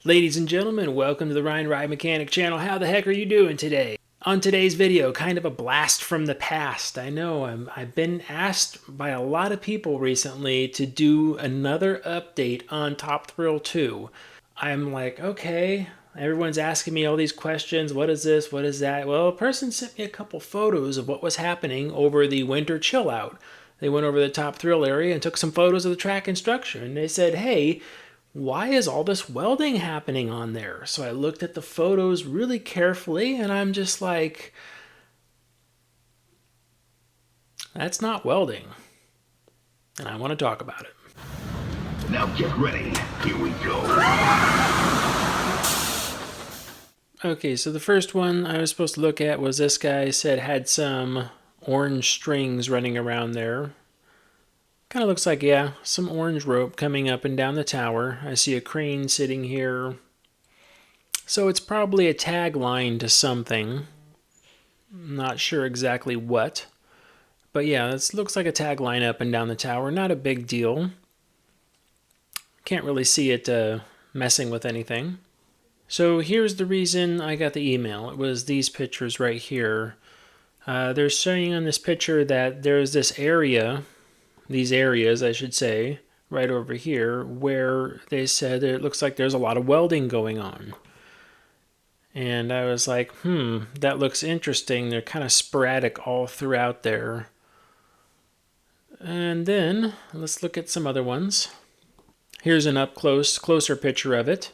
Ladies and gentlemen, welcome to the Ryan Ride Mechanic channel. How the heck are you doing today? On today's video, kind of a blast from the past. I know I've been asked by a lot of people recently to do another update on Top Thrill 2. I'm like, okay, everyone's asking me all these questions. What is this? What is that? Well, a person sent me a couple photos of what was happening over the winter chill out. They went over the Top Thrill area and took some photos of the track and structure. And they said, hey, why is all this welding happening on there? So I looked at the photos really carefully and I'm just like, that's not welding. And I want to talk about it. Now get ready. Here we go. Okay, so the first one I was supposed to look at was this guy said had some orange strings running around there. Kind of looks like, yeah, some orange rope coming up and down the tower. I see a crane sitting here. So it's probably a tagline to something. Not sure exactly what. But yeah, this looks like a tagline up and down the tower. Not a big deal. Can't really see it messing with anything. So here's the reason I got the email. It was these pictures right here. They're showing on this picture that there's this area, these areas I should say, right over here, where they said it looks like there's a lot of welding going on. And I was like, that looks interesting. They're kind of sporadic all throughout there. And then let's look at some other ones. Here's an closer picture of it.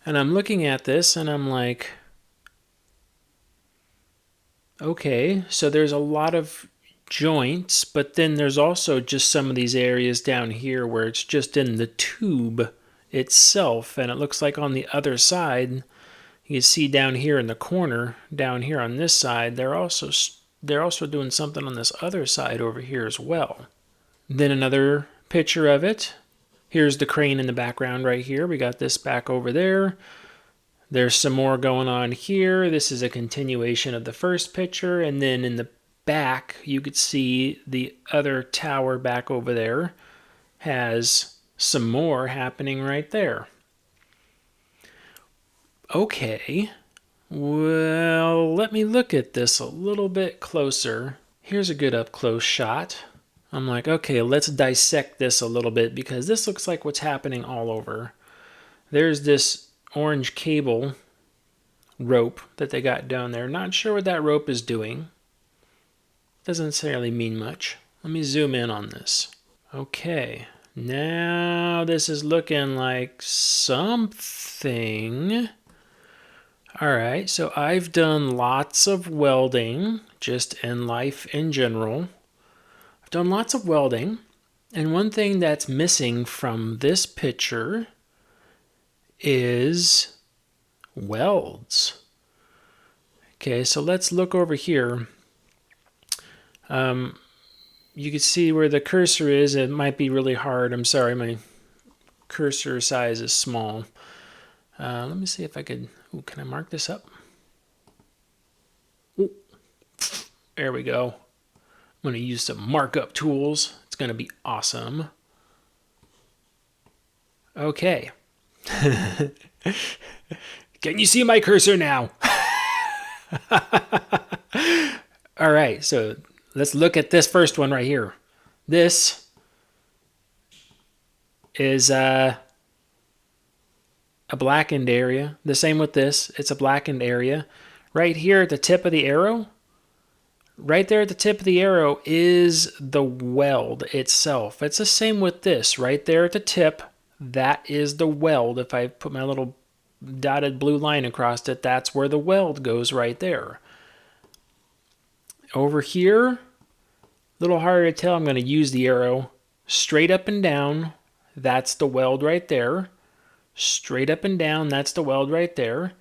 And I'm looking at this and I'm like, okay, so there's a lot of joints, but then there's also just some of these areas down here where it's just in the tube itself. And it looks like on the other side, you see down here in the corner, down here on this side, they're also doing something on this other side over here as well. Then another picture of it. Here's the crane in the background right here. We got this back over there. There's some more going on here. This is a continuation of the first picture. And then in the back, you could see the other tower back over there has some more happening right there. Okay, well, let me look at this a little bit closer. Here's a good up-close shot. I'm like, okay, let's dissect this a little bit because this looks like what's happening all over. There's this orange cable rope that they got down there. Not sure what that rope is doing. Doesn't necessarily mean much. Let me zoom in on this. Okay, now this is looking like something. All right, so I've done lots of welding, just in life in general. I've done lots of welding, and one thing that's missing from this picture is welds. Okay, so let's look over here. You can see where the cursor is. It might be really hard. I'm sorry, my cursor size is small. Let me see if I could... Ooh, can I mark this up? Ooh, there we go. I'm going to use some markup tools. It's going to be awesome. Okay. Can you see my cursor now? All right, so let's look at this first one right here. This is a blackened area. The same with this. It's a blackened area. Right here at the tip of the arrow, right there at the tip of the arrow is the weld itself. It's the same with this. Right there at the tip, that is the weld. If I put my little dotted blue line across it, that's where the weld goes right there. Over here, a little harder to tell. I'm going to use the arrow straight up and down. That's the weld right there. Straight up and down, that's the weld right there.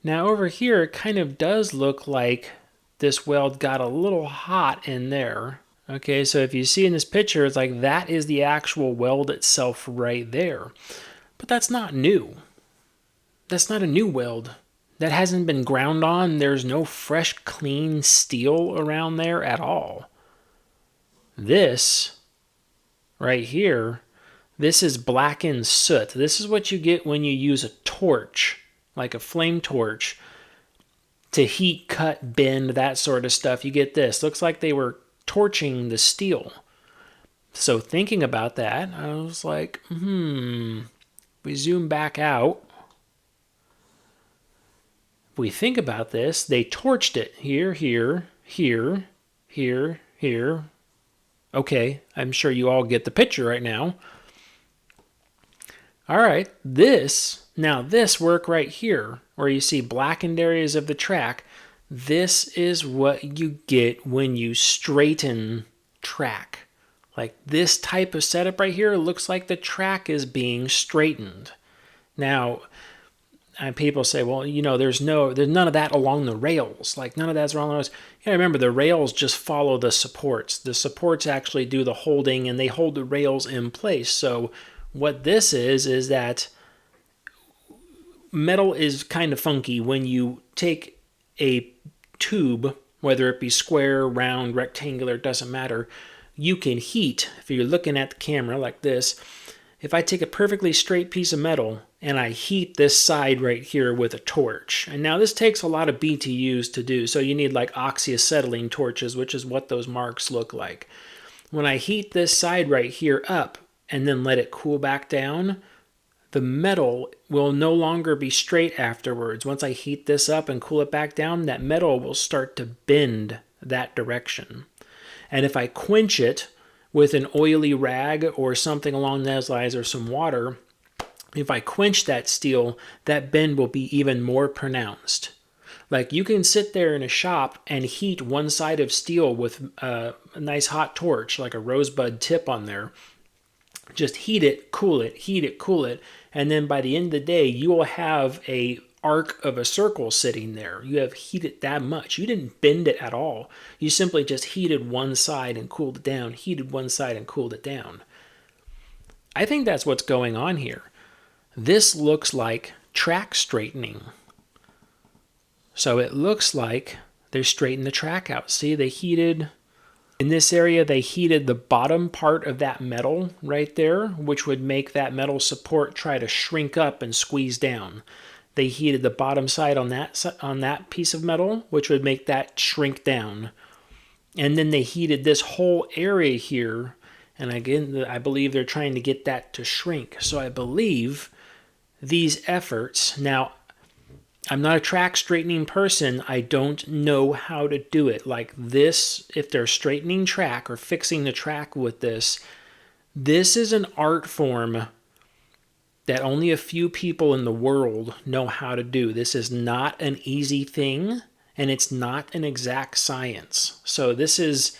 Now over here, it kind of does look like this weld got a little hot in there. Okay, so if you see in this picture, it's like that is the actual weld itself right there. But that's not new. That's not a new weld. That hasn't been ground on. There's no fresh, clean steel around there at all. This right here, this is blackened soot. This is what you get when you use a torch, like a flame torch, to heat, cut, bend, that sort of stuff. You get this. Looks like they were torching the steel. So thinking about that, I was like, we zoom back out. If we think about this, they torched it here, here, here, here, here. Okay, I'm sure you all get the picture right now. All right, this work right here, where you see blackened areas of the track, this is what you get when you straighten track. Like this type of setup right here looks like the track is being straightened. Now, people say, well, there's none of that along the rails. Like none of that's wrong. Yeah, remember the rails just follow the supports. The supports actually do the holding and they hold the rails in place. So what this is that metal is kind of funky when you take a tube, whether it be square, round, rectangular, doesn't matter. You can heat, if you're looking at the camera like this, if I take a perfectly straight piece of metal and I heat this side right here with a torch, and now this takes a lot of BTUs to do, so you need like oxyacetylene torches, which is what those marks look like. When I heat this side right here up and then let it cool back down, the metal will no longer be straight afterwards. Once I heat this up and cool it back down, that metal will start to bend that direction. And if I quench it with an oily rag or something along those lines or some water, if I quench that steel, that bend will be even more pronounced. Like you can sit there in a shop and heat one side of steel with a nice hot torch, like a rosebud tip on there. Just heat it, cool it, and then by the end of the day, you will have a arc of a circle sitting there. You have heated that much. You didn't bend it at all. You simply just heated one side and cooled it down, heated one side and cooled it down. I think that's what's going on here. This looks like track straightening. So it looks like they're straightening the track out. See, in this area, they heated the bottom part of that metal right there, which would make that metal support try to shrink up and squeeze down. They heated the bottom side on that piece of metal, which would make that shrink down. And then they heated this whole area here, and again, I believe they're trying to get that to shrink. So I believe these efforts, now, I'm not a track straightening person. I don't know how to do it. Like this, if they're straightening track or fixing the track with this is an art form that only a few people in the world know how to do. This is not an easy thing, and it's not an exact science. So this is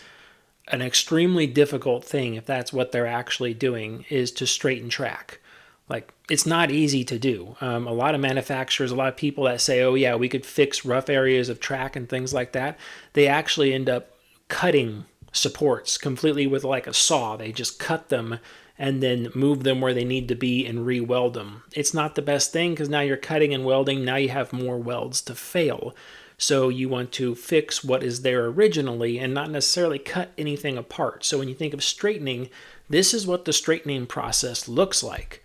an extremely difficult thing, if that's what they're actually doing, is to straighten track. Like, it's not easy to do. A lot of manufacturers, a lot of people that say, oh yeah, we could fix rough areas of track and things like that, they actually end up cutting supports completely with like a saw. They just cut them and then move them where they need to be and re-weld them. It's not the best thing because now you're cutting and welding. Now you have more welds to fail. So you want to fix what is there originally and not necessarily cut anything apart. So when you think of straightening, this is what the straightening process looks like.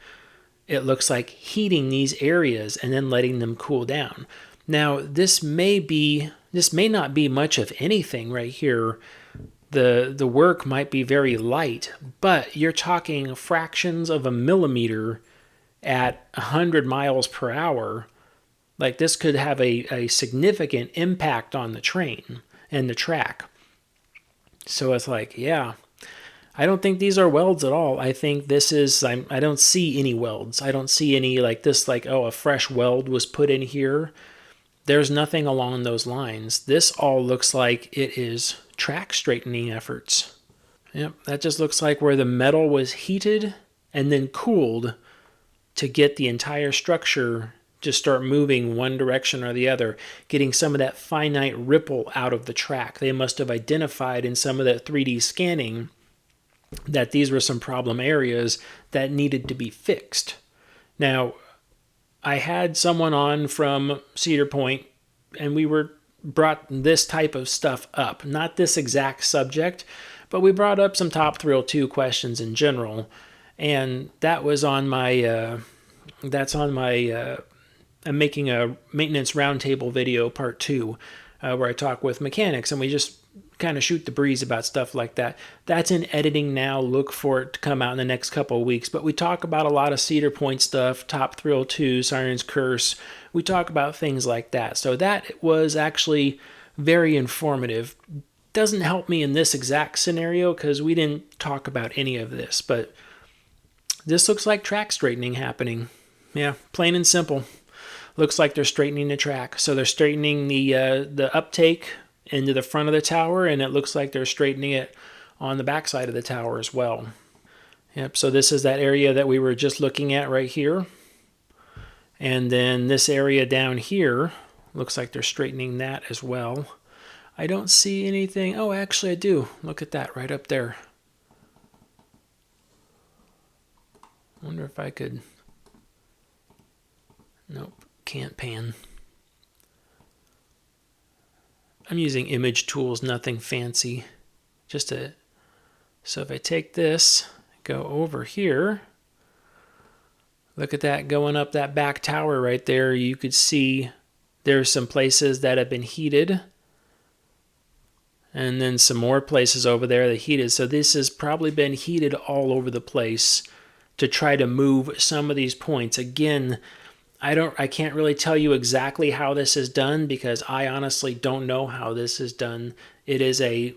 It looks like heating these areas and then letting them cool down. Now, this may not be much of anything right here. The work might be very light, but you're talking fractions of a millimeter at 100 miles per hour. Like this could have a significant impact on the train and the track. So it's like, yeah, I don't think these are welds at all. I think this is, I don't see any welds. I don't see any like this, like, oh, a fresh weld was put in here. There's nothing along those lines. This all looks like it is track straightening efforts. Yep, that just looks like where the metal was heated and then cooled to get the entire structure to start moving one direction or the other, getting some of that finite ripple out of the track. They must have identified in some of that 3D scanning that these were some problem areas that needed to be fixed. Now, I had someone on from Cedar Point, and we brought this type of stuff up. Not this exact subject, but we brought up some Top Thrill 2 questions in general, and that was on my I'm making a maintenance roundtable video part 2, where I talk with mechanics and we just kind of shoot the breeze about stuff like that. That's in editing now. Look for it to come out in the next couple of weeks. But we talk about a lot of Cedar Point stuff, Top Thrill 2, Siren's Curse. We talk about things like that. So that was actually very informative. Doesn't help me in this exact scenario because we didn't talk about any of this. But this looks like track straightening happening. Yeah, plain and simple. Looks like they're straightening the track. So they're straightening the uptake into the front of the tower, and it looks like they're straightening it on the back side of the tower as well. Yep, so this is that area that we were just looking at right here. And then this area down here, looks like they're straightening that as well. I don't see anything. Oh, actually I do. Look at that right up there. Wonder if I could... Nope, can't pan. I'm using image tools, nothing fancy. So if I take this, go over here, look at that going up that back tower right there. You could see there's some places that have been heated. And then some more places over there that heated. So this has probably been heated all over the place to try to move some of these points. Again, I can't really tell you exactly how this is done because I honestly don't know how this is done. It is a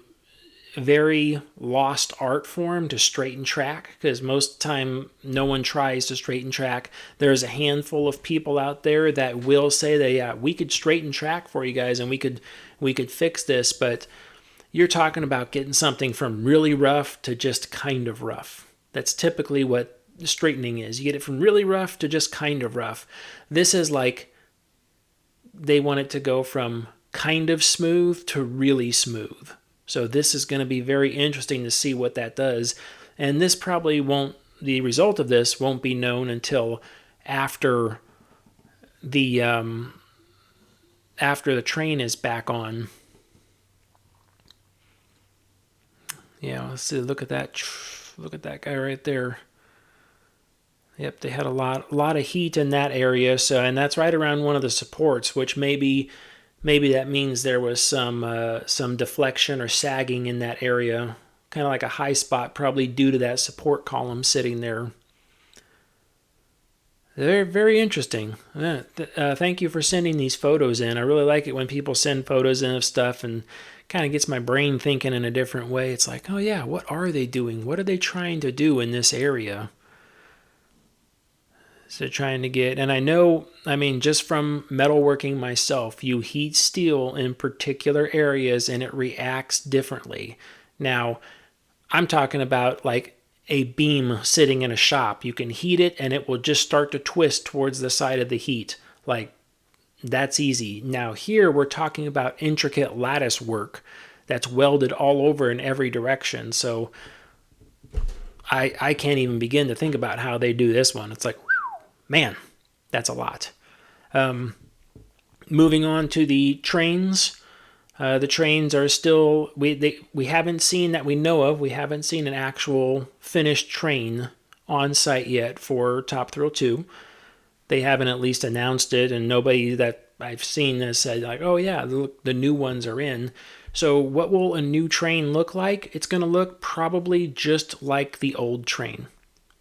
very lost art form to straighten track because most of the time no one tries to straighten track. There's a handful of people out there that will say that, yeah, we could straighten track for you guys and we could fix this, but you're talking about getting something from really rough to just kind of rough. That's typically what straightening is. You get it from really rough to just kind of rough. This is like they want it to go from kind of smooth to really smooth. So this is going to be very interesting to see what that does. And this probably won't, the result of this won't be known until after the train is back on. Yeah, let's see. Look at that. Look at that guy right there. Yep, they had a lot of heat in that area. So, and that's right around one of the supports, which maybe that means there was some deflection or sagging in that area, kind of like a high spot, probably due to that support column sitting there. They're very interesting. Thank you for sending these photos in. I really like it when people send photos in of stuff and kind of gets my brain thinking in a different way. It's like, oh yeah, what are they doing? What are they trying to do in this area? So trying to get, and I know, I mean, just from metalworking myself, you heat steel in particular areas and it reacts differently. Now, I'm talking about like a beam sitting in a shop. You can heat it and it will just start to twist towards the side of the heat. Like, that's easy. Now here we're talking about intricate lattice work that's welded all over in every direction. So I can't even begin to think about how they do this one. It's like, man, that's a lot. Moving on to the trains. The trains are still, we haven't seen that we know of, we haven't seen an actual finished train on site yet for Top Thrill 2. They haven't at least announced it, and nobody that I've seen has said like, oh yeah, look, the new ones are in. So what will a new train look like? It's going to look probably just like the old train.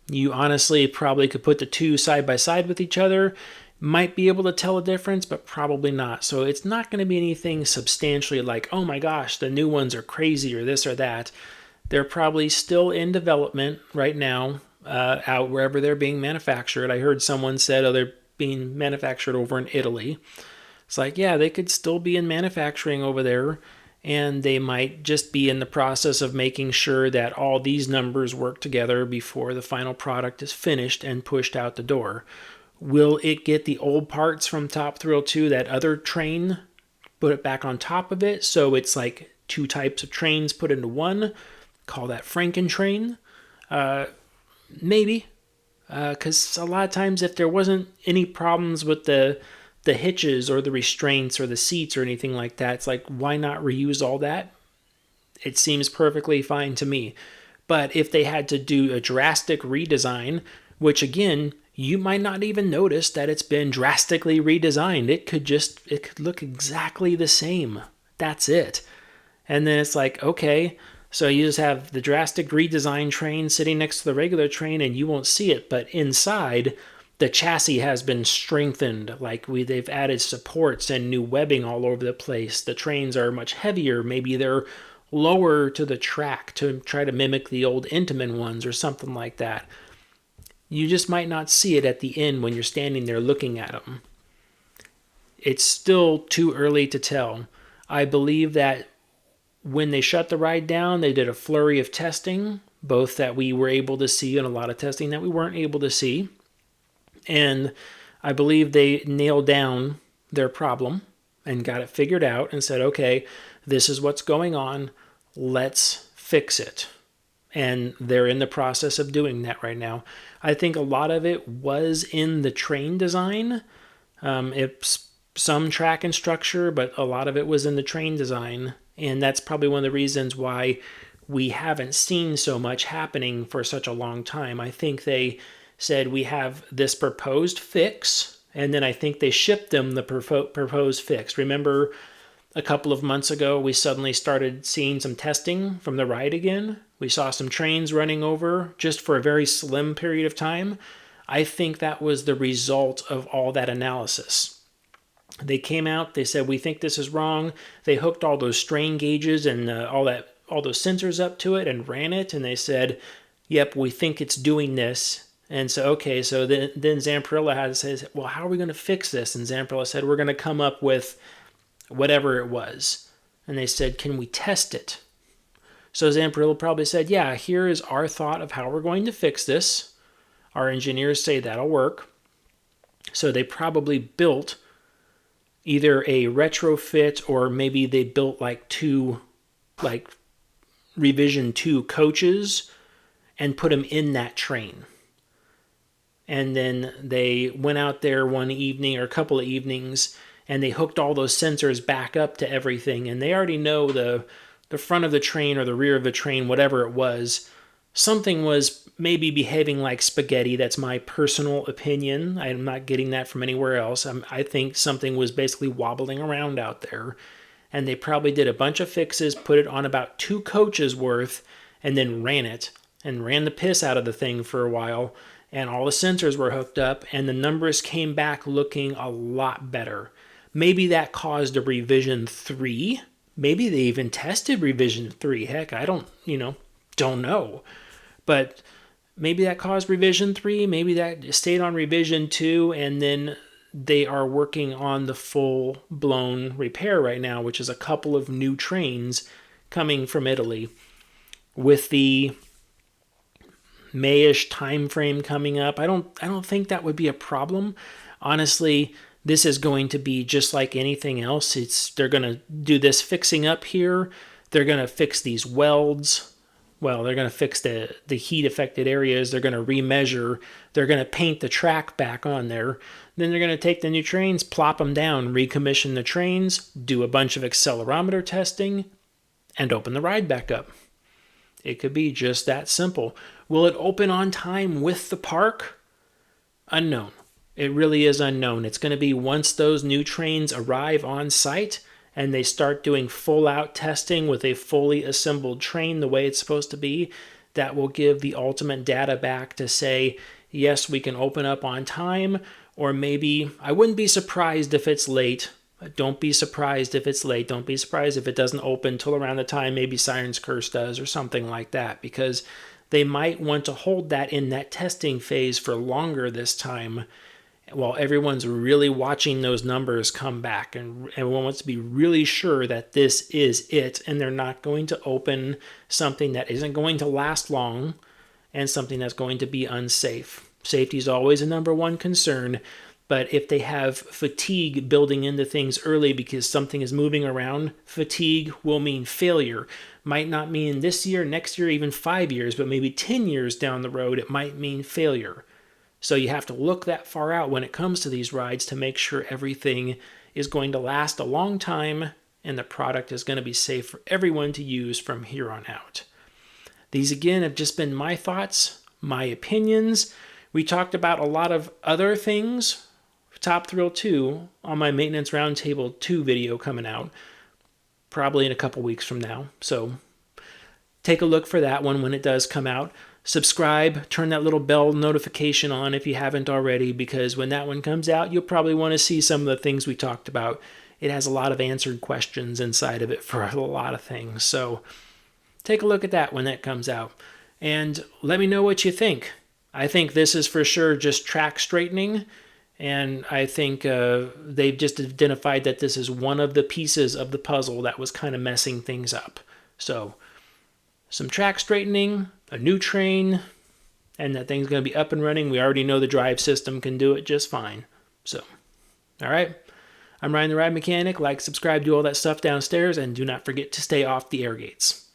You honestly probably could put the two side by side with each other, might be able to tell a difference, but probably not. So it's not going to be anything substantially like, oh my gosh, the new ones are crazy or this or that. They're probably still in development right now, out wherever they're being manufactured. I heard someone said, oh, they're being manufactured over in Italy. It's like, yeah, they could still be in manufacturing over there. And they might just be in the process of making sure that all these numbers work together before the final product is finished and pushed out the door. Will it get the old parts from Top Thrill 2, that other train, put it back on top of it? So it's like two types of trains put into one. Call that Frankentrain. Maybe. Because a lot of times if there wasn't any problems with the hitches or the restraints or the seats or anything like that, it's like, why not reuse all that? It seems perfectly fine to me. But if they had to do a drastic redesign, which again, you might not even notice that it's been drastically redesigned. It could look exactly the same. That's it. And then it's like, okay, so you just have the drastic redesign train sitting next to the regular train and you won't see it, but inside the chassis has been strengthened. Like they've added supports and new webbing all over the place. The trains are much heavier. Maybe they're lower to the track to try to mimic the old Intamin ones or something like that. You just might not see it at the end when you're standing there looking at them. It's still too early to tell. I believe that when they shut the ride down, they did a flurry of testing, both that we were able to see and a lot of testing that we weren't able to see. And I believe they nailed down their problem and got it figured out and said, okay, this is what's going on. Let's fix it. And they're in the process of doing that right now. I think a lot of it was in the train design. It's some track and structure, but a lot of it was in the train design. And that's probably one of the reasons why we haven't seen so much happening for such a long time. I think they said we have this proposed fix, and then I think they shipped them the proposed fix. Remember a couple of months ago, we suddenly started seeing some testing from the ride again. We saw some trains running over just for a very slim period of time. I think that was the result of all that analysis. They came out, they said, we think this is wrong. They hooked all those strain gauges and all those sensors up to it and ran it, and they said, yep, we think it's doing this. And so, okay, so then Zamperilla had to say, well, how are we going to fix this? And Zamperilla said, we're going to come up with whatever it was. And they said, can we test it? So Zamperilla probably said, yeah, here is our thought of how we're going to fix this. Our engineers say that'll work. So they probably built either a retrofit or maybe they built two revision 2 coaches and put them in that train. And then they went out there one evening or a couple of evenings and they hooked all those sensors back up to everything. And they already know the front of the train or the rear of the train, whatever it was, something was maybe behaving like spaghetti. That's my personal opinion. I'm not getting that from anywhere else. I think something was basically wobbling around out there. And they probably did a bunch of fixes, put it on about 2 coaches worth, and then ran it and ran the piss out of the thing for a while. And all the sensors were hooked up, and the numbers came back looking a lot better. Maybe that caused a revision 3. Maybe they even tested revision 3. Heck, I don't know. But maybe that caused revision 3. Maybe that stayed on revision 2, and then they are working on the full-blown repair right now, which is a couple of new trains coming from Italy. With the May-ish time frame coming up, I don't think that would be a problem. Honestly, this is going to be just like anything else. They're going to do this fixing up here. They're going to fix these welds. Well, they're going to fix the heat affected areas. They're going to remeasure. They're going to paint the track back on there. Then they're going to take the new trains, plop them down, recommission the trains, do a bunch of accelerometer testing, and open the ride back up. It could be just that simple. Will it open on time with the park? Unknown. It really is unknown. It's going to be once those new trains arrive on site and they start doing full-out testing with a fully assembled train the way it's supposed to be, that will give the ultimate data back to say, yes, we can open up on time, or maybe I wouldn't be surprised if it's late. Don't be surprised if it's late. Don't be surprised if it doesn't open till around the time maybe Siren's Curse does or something like that, because they might want to hold that in that testing phase for longer this time while everyone's really watching those numbers come back, and everyone wants to be really sure that this is it and they're not going to open something that isn't going to last long and something that's going to be unsafe. Safety is always a number one concern, but if they have fatigue building into things early because something is moving around, fatigue will mean failure. Might not mean this year, next year, even 5 years, but maybe 10 years down the road, it might mean failure. So you have to look that far out when it comes to these rides to make sure everything is going to last a long time and the product is going to be safe for everyone to use from here on out. These again have just been my thoughts, my opinions. We talked about a lot of other things. Top Thrill 2 on my Maintenance Roundtable 2 video coming out probably in a couple weeks from now. So take a look for that one when it does come out. Subscribe, turn that little bell notification on if you haven't already, because when that one comes out, you'll probably want to see some of the things we talked about. It has a lot of answered questions inside of it for a lot of things. So take a look at that when that comes out. And let me know what you think. I think this is for sure just track straightening. And I think they've just identified that this is one of the pieces of the puzzle that was kind of messing things up. So some track straightening, a new train, and that thing's going to be up and running. We already know the drive system can do it just fine. So, all right. I'm Ryan the Ride Mechanic. Like, subscribe, do all that stuff downstairs, and do not forget to stay off the air gates.